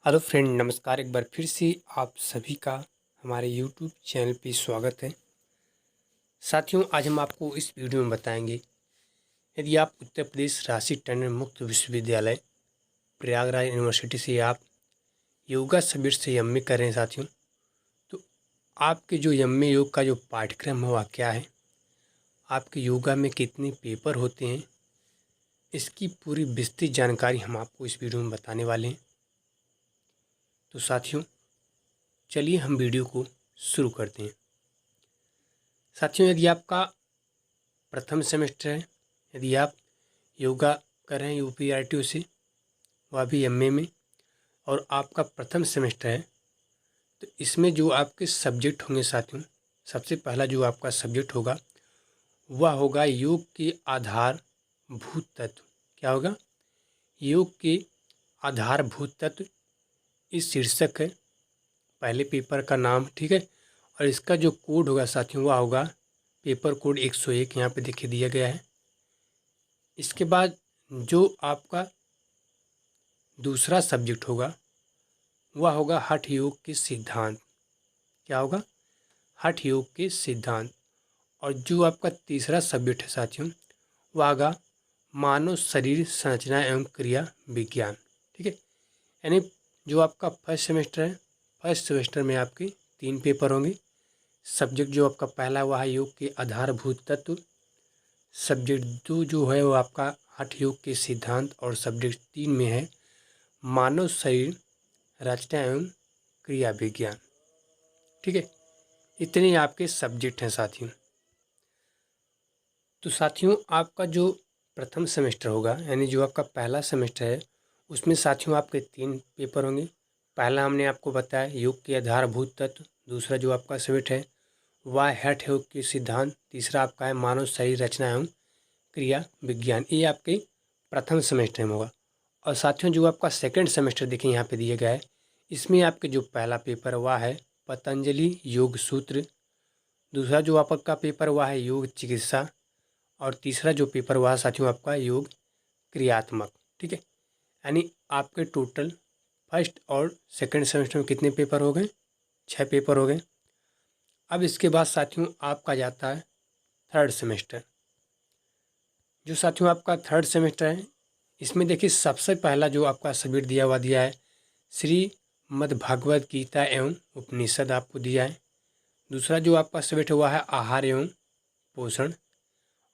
Hello friend, नमस्कार। एक बार फिर से आप सभी का हमारे यूट्यूब चैनल पे स्वागत है। साथियों, आज हम आपको इस वीडियो में बताएंगे, यदि आप उत्तर प्रदेश राशि टंडन मुक्त विश्वविद्यालय प्रयागराज यूनिवर्सिटी से आप योगा शिविर से एमए कर रहे हैं साथियों, तो आपके जो एमए योग का जो पाठ्यक्रम है वह क्या है, आपके योगा में कितने पेपर होते हैं, इसकी पूरी विस्तृत जानकारी हम आपको इस वीडियो में बताने वाले हैं। तो साथियों, चलिए हम वीडियो को शुरू करते हैं। साथियों, यदि आपका प्रथम सेमेस्टर है, यदि आप योगा कर रहे हैं यूपीआरटीयू से, वह भी एमए में, और आपका प्रथम सेमेस्टर है, तो इसमें जो आपके सब्जेक्ट होंगे साथियों, सबसे पहला जो आपका सब्जेक्ट होगा वह होगा योग के आधारभूत तत्व। क्या होगा? योग के आधारभूत तत्व, इस शीर्षक है पहले पेपर का नाम। ठीक है, और इसका जो कोड होगा साथियों वह होगा पेपर कोड 101, यहाँ पे देखिए दिया गया है। इसके बाद जो आपका दूसरा सब्जेक्ट होगा वह होगा हठ योग के सिद्धांत। क्या होगा? हठ योग के सिद्धांत। और जो आपका तीसरा सब्जेक्ट है साथियों वह होगा मानव शरीर संरचना एवं क्रिया विज्ञान। ठीक है, यानी जो आपका फर्स्ट सेमेस्टर है, फर्स्ट सेमेस्टर में आपके 3 पेपर होंगे। सब्जेक्ट जो आपका पहला वह है योग के आधारभूत तत्व, सब्जेक्ट 2 जो है वो आपका हठ योग के सिद्धांत, और सब्जेक्ट 3 में है मानव शरीर रचना एवं क्रिया विज्ञान। ठीक है, इतने आपके सब्जेक्ट हैं साथियों। तो साथियों, आपका जो प्रथम सेमेस्टर होगा, यानी जो आपका पहला सेमेस्टर है, उसमें साथियों आपके 3 पेपर होंगे। पहला हमने आपको बताया योग के आधारभूत तत्व, दूसरा जो आपका सब्जेक्ट है वह हठ योग के सिद्धांत, तीसरा आपका है मानव शरीर रचना एवं क्रिया विज्ञान। ये आपके प्रथम सेमेस्टर में होगा। और साथियों, जो आपका सेकंड सेमेस्टर देखिए यहाँ पे दिया गया है, इसमें आपके जो पहला पेपर वह है पतंजलि योग सूत्र, दूसरा जो आपका पेपर वह है योग चिकित्सा, और तीसरा जो पेपर वह साथियों आपका योग क्रियात्मक। ठीक है, यानी आपके टोटल फर्स्ट और सेकंड सेमेस्टर में कितने पेपर हो गए? 6 पेपर हो गए। अब इसके बाद साथियों आपका जाता है थर्ड सेमेस्टर। जो साथियों आपका थर्ड सेमेस्टर है, इसमें देखिए सबसे पहला जो आपका सब्जेक्ट दिया है श्रीमद् भागवत गीता एवं उपनिषद आपको दिया है। दूसरा जो आपका सब्जेक्ट हुआ है आहार एवं पोषण,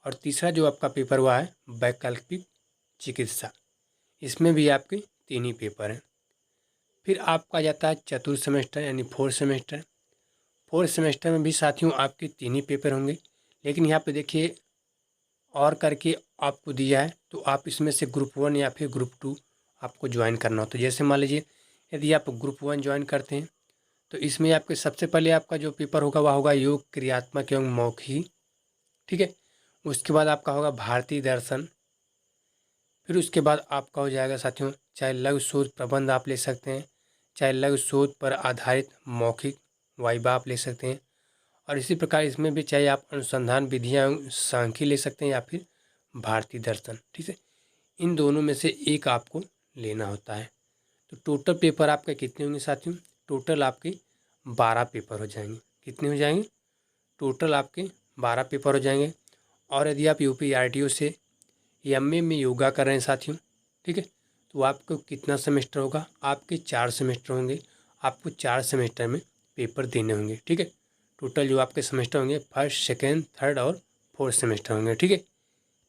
और तीसरा जो आपका पेपर हुआ है वैकल्पिक चिकित्सा। इसमें भी आपके 3 ही पेपर हैं। फिर आपका जाता है चतुर्थ सेमेस्टर यानी फोर्थ सेमेस्टर। फोर्थ सेमेस्टर में भी साथियों आपके 3 ही पेपर होंगे, लेकिन यहाँ पे देखिए और करके आपको दिया है, तो आप इसमें से ग्रुप 1 या फिर ग्रुप 2 आपको ज्वाइन करना हो। तो जैसे मान लीजिए यदि आप ग्रुप 1 ज्वाइन करते हैं, तो इसमें आपके सबसे पहले आपका जो पेपर होगा वह होगा योग क्रियात्मक एवं मौखिक। ठीक है, उसके बाद आपका होगा भारतीय दर्शन। फिर उसके बाद आपका हो जाएगा साथियों, चाहे लघु शोध प्रबंध आप ले सकते हैं, चाहे लघु शोध पर आधारित मौखिक वाइवा आप ले सकते हैं, और इसी प्रकार इसमें भी चाहे आप अनुसंधान विधियाँ सांख्यिकी ले सकते हैं या फिर भारतीय दर्शन। ठीक है, इन दोनों में से एक आपको लेना होता है। तो टोटल पेपर आपके कितने होंगे साथियों? टोटल आपके 12 पेपर हो जाएंगे। कितने हो जाएंगे? टोटल आपके 12 पेपर हो जाएंगे। और यदि आप यूपीआरटीयू से एमए में योगा कर रहे हैं साथियों, ठीक है, तो आपको कितना सेमेस्टर होगा? आपके 4 सेमेस्टर होंगे। आपको 4 सेमेस्टर में पेपर देने होंगे। ठीक है, टोटल जो आपके सेमेस्टर होंगे फर्स्ट, सेकेंड, थर्ड और फोर्थ सेमेस्टर होंगे। ठीक है,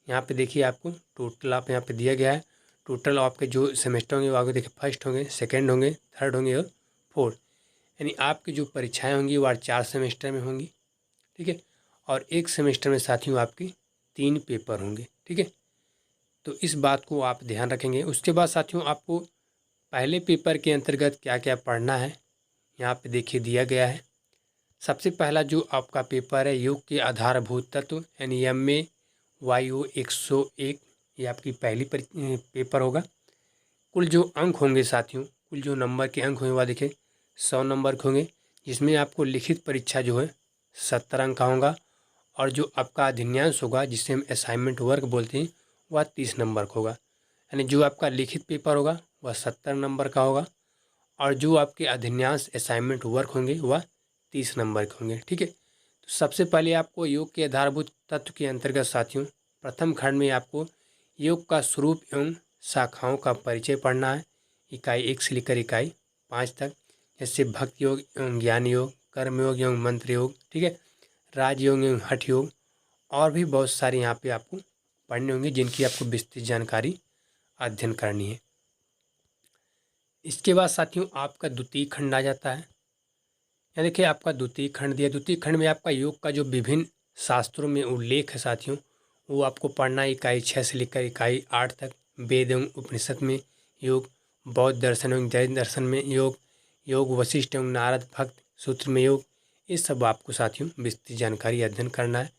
यहाँ पे देखिए आपको टोटल आप यहाँ पे दिया गया है। टोटल आपके जो सेमेस्टर होंगे वो आपको देखिए फर्स्ट होंगे, सेकेंड होंगे, थर्ड होंगे और फोर्थ। यानी आपकी जो परीक्षाएँ होंगी वो 4 सेमेस्टर में होंगी। ठीक है, और एक सेमेस्टर में साथियों आपके 3 पेपर होंगे। ठीक है, तो इस बात को आप ध्यान रखेंगे। उसके बाद साथियों आपको पहले पेपर के अंतर्गत क्या क्या पढ़ना है यहाँ पे देखिए दिया गया है। सबसे पहला जो आपका पेपर है योग के आधारभूत तत्व यानी एमए वायु 101, ये आपकी पहली पेपर होगा। कुल जो अंक होंगे साथियों, कुल जो नंबर के अंक होंगे वह देखिए 100 नंबर के होंगे, जिसमें आपको लिखित परीक्षा जो है 70 अंक का होगा, और जो आपका अधिन्यांश होगा जिसे हम असाइनमेंट वर्क बोलते हैं वह 30 नंबर का होगा। यानी जो आपका लिखित पेपर होगा वह 70 नंबर का होगा, और जो आपके अधिन्यास असाइनमेंट वर्क होंगे वह 30 नंबर के होंगे। ठीक है, तो सबसे पहले आपको योग के आधारभूत तत्व के अंतर्गत साथियों प्रथम खंड में आपको योग का स्वरूप एवं शाखाओं का परिचय पढ़ना है, इकाई 1 से लेकर इकाई 5 तक। जैसे भक्ति योग एवं ज्ञान योग, कर्म योग एवं मंत्र योग, ठीक है, राजयोग एवं हठ योग, और भी बहुत सारे यहाँ पे आपको पढ़ने होंगे जिनकी आपको विस्तृत जानकारी अध्ययन करनी है। इसके बाद साथियों आपका द्वितीय खंड आ जाता है। यहाँ देखिए आपका द्वितीय खंड दिया, द्वितीय खंड में आपका योग का जो विभिन्न शास्त्रों में उल्लेख है साथियों वो आपको पढ़ना है, इकाई 6 से लेकर इकाई 8 तक। वेद एवं उपनिषद में योग, बौद्ध दर्शन एवं जैन दर्शन में योग, योग वशिष्ठ एवं नारद भक्त सूत्र में योग, ये सब आपको साथियों विस्तृत जानकारी अध्ययन करना है।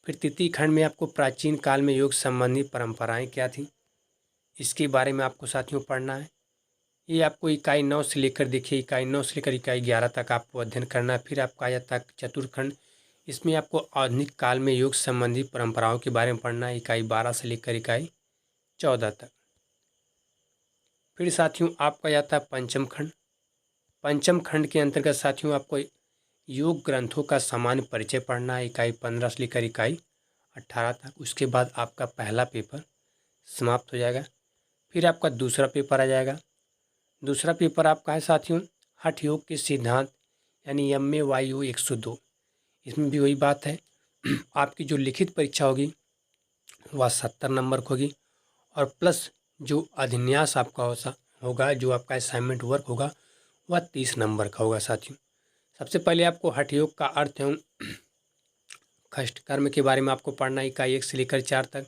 फिर तृतीय खंड में आपको प्राचीन काल में योग संबंधी परंपराएं क्या थी इसके बारे में आपको साथियों पढ़ना है। ये आपको इकाई 9 से लेकर देखिए इकाई 9 से लेकर इकाई 11 तक आपको अध्ययन करना है। फिर आपका आ जाता है चतुर्थखंड, इसमें आपको आधुनिक काल में योग संबंधी परंपराओं के बारे में पढ़ना है, इकाई 12 से लेकर इकाई 14 तक। फिर साथियों आपका जाता है पंचम खंड। पंचम खंड के अंतर्गत साथियों आपको योग ग्रंथों का सामान्य परिचय पढ़ना है, इकाई 15 से लेकर इकाई 18 तक। उसके बाद आपका पहला पेपर समाप्त हो जाएगा। फिर आपका दूसरा पेपर आ जाएगा। दूसरा पेपर आपका है साथियों हठ योग के सिद्धांत, यानी यम्मे वायु 102। इसमें भी वही बात है आपकी जो लिखित परीक्षा होगी वह 70 नंबर की होगी, और प्लस जो अधिन्यास आपका होगा, जो आपका असाइनमेंट वर्क होगा वह 30 नंबर का होगा साथियों। सबसे पहले आपको हठ योग का अर्थ एवं खष्ट कर्म के बारे में आपको पढ़ना है, इकाई 1 से लेकर 4 तक।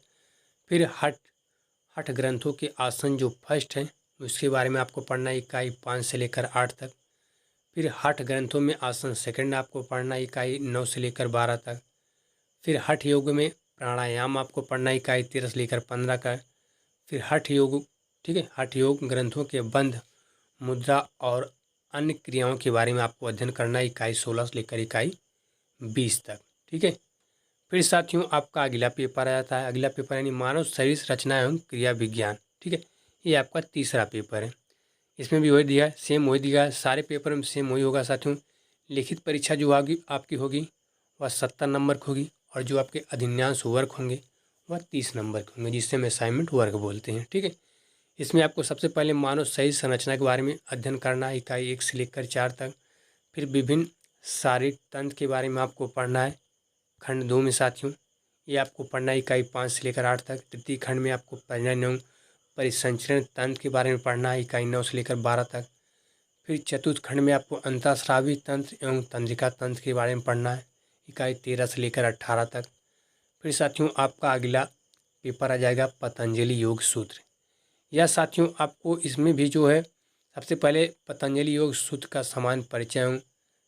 फिर हठ ग्रंथों के आसन जो फर्स्ट हैं उसके बारे में आपको पढ़ना है, इकाई 5 से लेकर 8 तक। फिर हठ ग्रंथों में आसन सेकंड आपको पढ़ना है, इकाई 9 से लेकर 12 तक। फिर हठ योग में प्राणायाम आपको पढ़ना है, इकाई 13 से लेकर 15 का। फिर हठ योग, ठीक है, हठ योग ग्रंथों के बंध, मुद्रा और अन्य क्रियाओं के बारे में आपको अध्ययन करना है, इकाई 16 से लेकर इकाई 20 तक। ठीक है, फिर साथियों आपका अगला पेपर आ जाता है, अगला पेपर यानी मानव शरीर रचना एवं क्रिया विज्ञान। ठीक है, ये आपका तीसरा पेपर है। इसमें भी वही दिया है, सेम वही दिया है, सारे पेपर में सेम वही होगा साथियों। लिखित परीक्षा जो आपकी होगी वह 70 नंबर की होगी, और जो आपके अधिन्यांश वर्क होंगे वह 30 नंबर के होंगे, जिससे हम असाइनमेंट वर्क बोलते हैं। ठीक है, इसमें आपको सबसे पहले मानव शरीर संरचना के बारे में अध्ययन करना है, इकाई 1 से लेकर 4 तक। फिर विभिन्न शारीरिक तंत्र के बारे में आपको पढ़ना है खंड 2 में साथियों, ये आपको पढ़ना है, इकाई 5 से लेकर 8 तक। तृतीय खंड में आपको प्रजनन एवं परिसंचरण तंत्र के बारे में पढ़ना है, इकाई 9 से लेकर 12 तक। फिर चतुर्थ खंड में आपको अंतःस्रावी तंत्र एवं तंत्रिका तंत्र के बारे में पढ़ना है, इकाई 13 से लेकर 18 तक। फिर साथियों आपका अगला पेपर आ जाएगा पतंजलि योग सूत्र। यह साथियों आपको इसमें भी जो है सबसे पहले पतंजलि योग सूत्र का समान परिचय एवं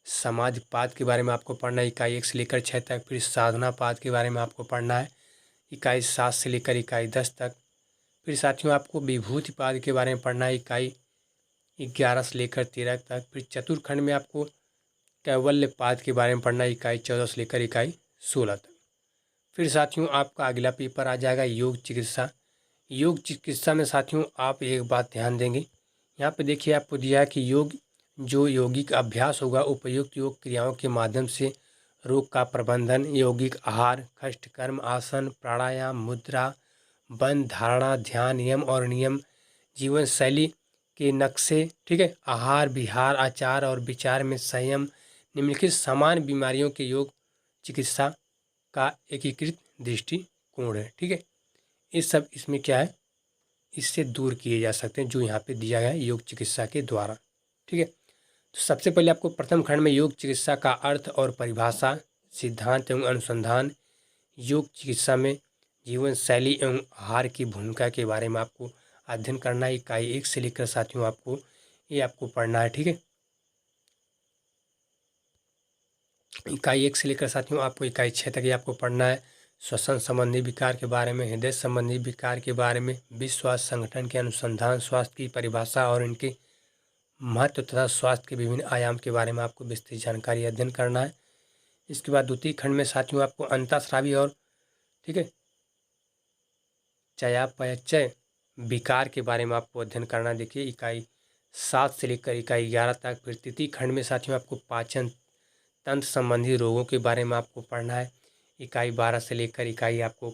समाधिपाद के बारे में आपको पढ़ना है, इकाई 1 से लेकर 6 तक। फिर साधना पाद के बारे में आपको पढ़ना है, इकाई 7 से लेकर इकाई 10 तक। फिर साथियों आपको विभूतिपाद के बारे में पढ़ना है, इकाई 11 से लेकर 13 तक। फिर चतुर्खंड में आपको कैवल्यपाद के बारे में पढ़ना है, इकाई 14 से लेकर इकाई 16 तक। फिर साथियों आपका अगला पेपर आ जाएगा योग चिकित्सा। योग चिकित्सा में साथियों आप एक बात ध्यान देंगे, यहाँ पे देखिए आपको दिया है कि योग जो यौगिक अभ्यास होगा उपयुक्त योग क्रियाओं के माध्यम से रोग का प्रबंधन, यौगिक आहार, कष्ट कर्म, आसन, प्राणायाम, मुद्रा, बंध, धारणा, ध्यान, यम और नियम, जीवन शैली के नक्शे, ठीक है, आहार विहार, आचार और विचार में संयम, निम्नलिखित समान बीमारियों के योग चिकित्सा का एकीकृत दृष्टिकोण है। ठीक है, ये सब इसमें क्या है, इससे दूर किए जा सकते हैं जो यहाँ पे दिया गया है योग चिकित्सा के द्वारा। ठीक है, तो सबसे पहले आपको प्रथम खंड में योग चिकित्सा का अर्थ और परिभाषा, सिद्धांत एवं अनुसंधान, योग चिकित्सा में जीवन शैली एवं आहार की भूमिका के बारे में आपको अध्ययन करना है, इकाई 1 से लेकर साथियों आपको ये आपको पढ़ना है। ठीक है, इकाई 1 से लेकर साथियों आपको इकाई 6 तक ये आपको पढ़ना है। श्वसन संबंधी विकार के बारे में, हृदय संबंधी विकार के बारे में, विश्व स्वास्थ्य संगठन के अनुसंधान, स्वास्थ्य की परिभाषा और इनके महत्व तथा स्वास्थ्य के विभिन्न आयाम के बारे में आपको विस्तृत जानकारी अध्ययन करना है। इसके बाद द्वितीय खंड में साथियों आपको अंतःस्रावी और, ठीक है, चयापचय विकार के बारे में आपको अध्ययन करना। देखिए इकाई 7 से लेकर इकाई 11 तक। फिर तृतीय खंड में साथियों आपको पाचन तंत्र संबंधी रोगों के बारे में आपको पढ़ना है। इकाई 12 से लेकर इकाई आपको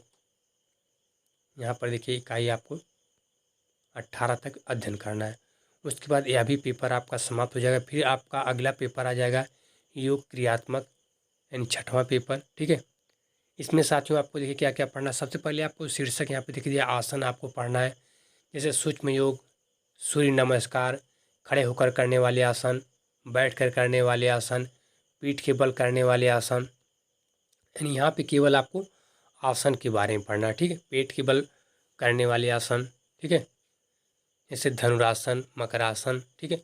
यहाँ पर देखिए इकाई आपको 18 तक अध्ययन करना है। उसके बाद यह भी पेपर आपका समाप्त हो जाएगा। फिर आपका अगला पेपर आ जाएगा योग क्रियात्मक, यानी 6वां पेपर। ठीक है, इसमें साथियों आपको देखिए क्या क्या पढ़ना है। सबसे पहले आपको शीर्षक यहाँ पे देखिए आसन आपको पढ़ना है, जैसे सूक्ष्म योग, सूर्य नमस्कार, खड़े होकर करने वाले आसन, बैठकर करने वाले आसन, पीठ के बल करने वाले आसन। यानी यहाँ पे केवल आपको आसन के बारे में पढ़ना है। ठीक है, पेट के बल करने वाले आसन। ठीक है, जैसे धनुरासन, मकरासन। ठीक है,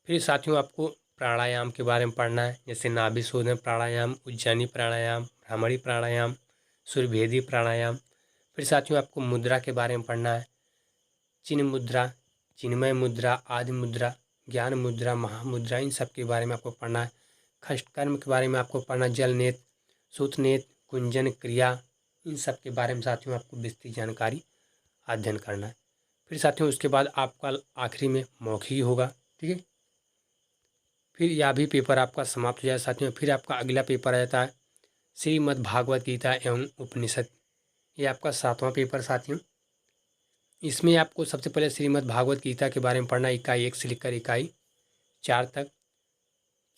फिर साथियों आपको प्राणायाम के बारे में पढ़ना है, जैसे नाभि शोधन प्राणायाम, उज्जैनी प्राणायाम, भ्रामरी प्राणायाम, सूर्यभेदी प्राणायाम। फिर साथियों आपको मुद्रा के बारे में पढ़ना है, चिन्ह मुद्रा, चिन्मय मुद्रा, आदि मुद्रा, ज्ञान मुद्रा, महामुद्रा, इन सब के बारे में आपको पढ़ना है। खष्ट कर्म के बारे में आपको पढ़ना, जल नेत, सूत नेत, कुंजन क्रिया, इन सब के बारे में साथियों आपको विस्तृत जानकारी अध्ययन करना है। फिर साथियों उसके बाद आपका आखिरी में मौखिक होगा। ठीक है, फिर यह भी पेपर आपका समाप्त हो जाए साथियों। फिर आपका अगला पेपर आ जाता है श्रीमद् भागवत गीता एवं उपनिषद। ये आपका 7वां पेपर साथियों। इसमें आपको सबसे पहले श्रीमद् भागवत गीता के बारे में पढ़ना, इकाई 1 से लेकर इकाई 4 तक।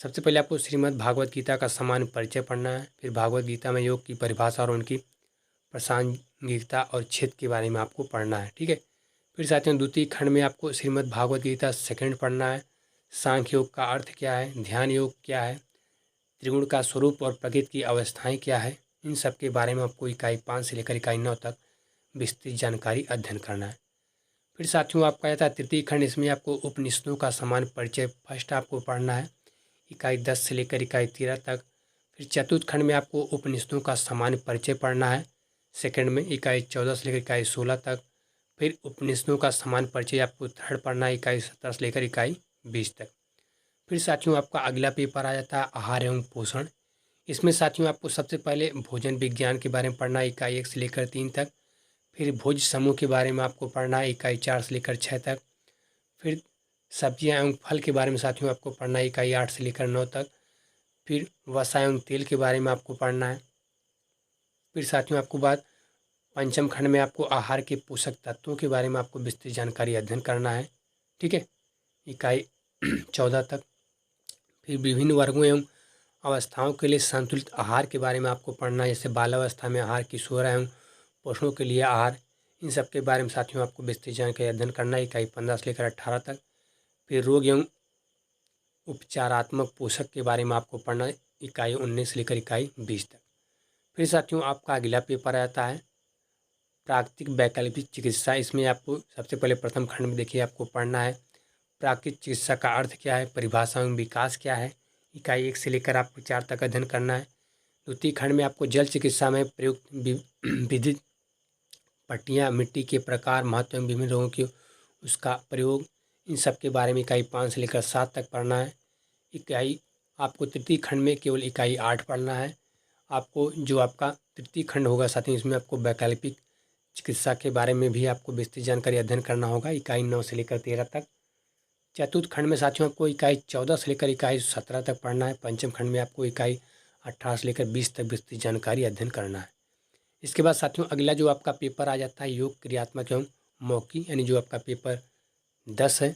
सबसे पहले आपको श्रीमद् भागवत गीता का सामान्य परिचय पढ़ना है। फिर भागवत गीता में योग की परिभाषा और उनकी प्रासंगिकता और क्षेत्र के बारे में आपको पढ़ना है। ठीक है, फिर साथियों द्वितीय खंड में आपको श्रीमद् भागवत गीता सेकंड पढ़ना है। सांख्य योग का अर्थ क्या है, ध्यान योग क्या है, त्रिगुण का स्वरूप और प्रकृति की अवस्थाएं क्या है, इन सब के बारे में आपको इकाई 5 से लेकर इकाई 9 तक विस्तृत जानकारी अध्ययन करना है। फिर साथियों आपका आता है तृतीय खंड। इसमें आपको उपनिषदों का सामान्य परिचय फर्स्ट आपको पढ़ना है, इकाई 10 से लेकर इकाई 13 तक। फिर चतुर्थ खंड में आपको उपनिषदों का सामान्य परिचय पढ़ना है, सेकंड में इकाई 14 से लेकर इकाई 16 तक। फिर उपनिषदों का सामान्य परिचय आपको थर्ड पढ़ना है, इकाई 17 से लेकर इकाई 20 तक। फिर साथियों आपका अगला पेपर आ जाता है आहार एवं पोषण। इसमें साथियों आपको सबसे पहले भोजन विज्ञान के बारे में पढ़ना है, इकाई 1 से लेकर 3 तक। फिर भोज समूह के बारे में आपको पढ़ना है, इकाई 4 से लेकर 6 तक। फिर सब्जियां एवं फल के बारे में साथियों आपको पढ़ना है, इकाई 8 से लेकर 9 तक। फिर वसा एवं तेल के बारे में आपको पढ़ना है। फिर साथियों आपको बाद पंचम खंड में आपको आहार के पोषक तत्वों के बारे में आपको विस्तृत जानकारी अध्ययन करना है। ठीक है, इकाई 14 तक। फिर विभिन्न वर्गों एवं अवस्थाओं के लिए संतुलित आहार के बारे में आपको पढ़ना है, जैसे बाल्यावस्था में आहार, किशोर एवं पोषणों के लिए आहार, इन सब के बारे में साथियों आपको विस्तृत जानकारी अध्ययन करना है, इकाई 15 से लेकर 18 तक। फिर रोग एवं उपचारात्मक पोषक के बारे में आपको पढ़ना है, इकाई 19 से लेकर इकाई 20 तक। फिर साथियों आपका अगला पेपर आता है प्राकृतिक वैकल्पिक चिकित्सा। इसमें आपको सबसे पहले प्रथम खंड में देखिए आपको पढ़ना है प्राकृतिक चिकित्सा का अर्थ क्या है, परिभाषा एवं विकास क्या है, इकाई 1 से लेकर आपको 4 तक अध्ययन करना है। द्वितीय खंड में आपको जल चिकित्सा में प्रयुक्त विधित पट्टियाँ, मिट्टी के प्रकार, महत्व एवं विभिन्न रोगों की उसका प्रयोग, इन सब के बारे में इकाई 5 से लेकर 7 तक पढ़ना है। इकाई आपको तृतीय खंड में केवल इकाई 8 पढ़ना है। आपको जो आपका तृतीय खंड होगा साथियों, इसमें आपको वैकल्पिक चिकित्सा के बारे में भी आपको विस्तृत जानकारी अध्ययन करना होगा, इकाई 9 से लेकर 13 तक। चतुर्थ खंड में साथियों आपको इकाई 14 से लेकर इकाई 17 तक पढ़ना है। पंचम खंड में आपको इकाई 18 से लेकर 20 तक विस्तृत जानकारी अध्ययन करना है। इसके बाद साथियों अगला जो आपका पेपर आ जाता है योग क्रियात्मक एवं मौखिक, यानी जो आपका पेपर 10 है।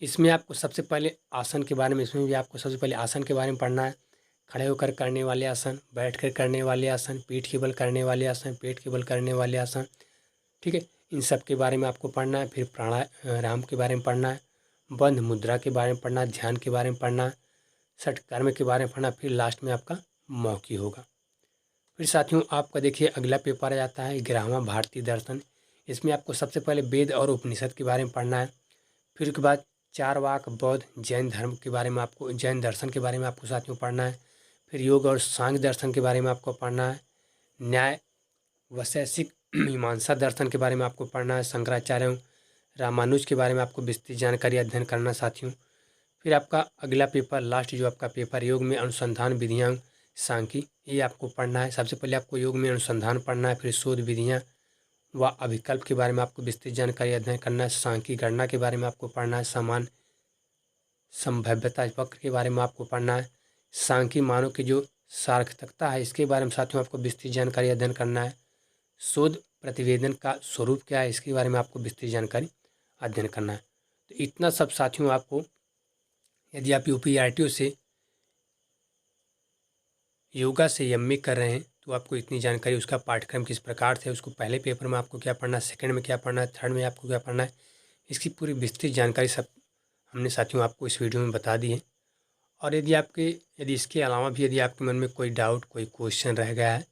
इसमें आपको सबसे पहले आसन के बारे में, इसमें भी आपको सबसे पहले आसन के बारे में पढ़ना है, खड़े होकर करने वाले आसन, बैठकर करने वाले आसन, पीठ के बल करने वाले आसन, पेट के बल करने वाले आसन। ठीक है, इन सब के बारे में आपको पढ़ना है। फिर प्राणायाम के बारे में पढ़ना है, बंध मुद्रा के बारे में पढ़ना, ध्यान के बारे में पढ़ना, षट कर्म के बारे में पढ़ना, फिर लास्ट में आपका मौखिक होगा। फिर साथियों आपका देखिए अगला पेपर आ जाता है 11वां भारतीय दर्शन। इसमें आपको सबसे पहले वेद और उपनिषद के बारे में पढ़ना है। फिर उसके बाद चारवाक, बौद्ध, जैन धर्म के बारे में आपको, जैन दर्शन के बारे में आपको साथियों पढ़ना है। फिर योग और सांख्य दर्शन के बारे में आपको पढ़ना है। न्याय वैशेषिक मीमांसा दर्शन के बारे में आपको पढ़ना है। शंकराचार्य एवं रामानुज के बारे में आपको विस्तृत जानकारी अध्ययन करना साथियों। फिर आपका अगला पेपर लास्ट जो आपका पेपर योग में अनुसंधान विधियाँ सांख्यिकी, ये आपको पढ़ना है। सबसे पहले आपको योग में अनुसंधान पढ़ना है, फिर शोध विधियाँ व अभिकल्प के बारे में आपको विस्तृत जानकारी अध्ययन करना है। सांख्यिकी गणना के बारे में आपको पढ़ना है, समान संभाव्यता वक्र के बारे में आपको पढ़ना है। सांख्यिकी मानों की जो सार्थकता है इसके बारे में साथियों आपको विस्तृत जानकारी अध्ययन करना है। शोध प्रतिवेदन का स्वरूप क्या है इसके बारे में आपको विस्तृत जानकारी अध्ययन करना है। तो इतना सब साथियों आपको, यदि आप यूपीआरटीओ से योगा से एमए कर रहे हैं तो आपको इतनी जानकारी, उसका पाठ्यक्रम किस प्रकार से, उसको पहले पेपर में आपको क्या पढ़ना है, सेकंड में क्या पढ़ना है, थर्ड में आपको क्या पढ़ना है, इसकी पूरी विस्तृत जानकारी सब हमने साथियों आपको इस वीडियो में बता दी है। और यदि इसके अलावा भी यदि आपके मन में कोई डाउट, कोई क्वेश्चन रह गया है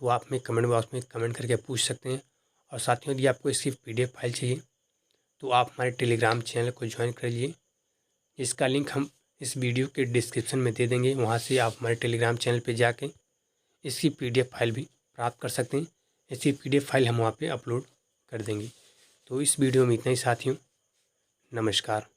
तो आप हमें कमेंट बॉक्स में कमेंट करके पूछ सकते हैं। और साथियों यदि आपको इसकी PDF फाइल चाहिए तो आप हमारे टेलीग्राम चैनल को ज्वाइन कर लीजिए, इसका लिंक हम इस वीडियो के डिस्क्रिप्शन में दे देंगे। वहाँ से आप हमारे टेलीग्राम चैनल पे जाके इसकी PDF फाइल भी प्राप्त कर सकते हैं। इसकी PDF फाइल हम वहाँ पे अपलोड कर देंगे। तो इस वीडियो में इतना ही साथियों, नमस्कार।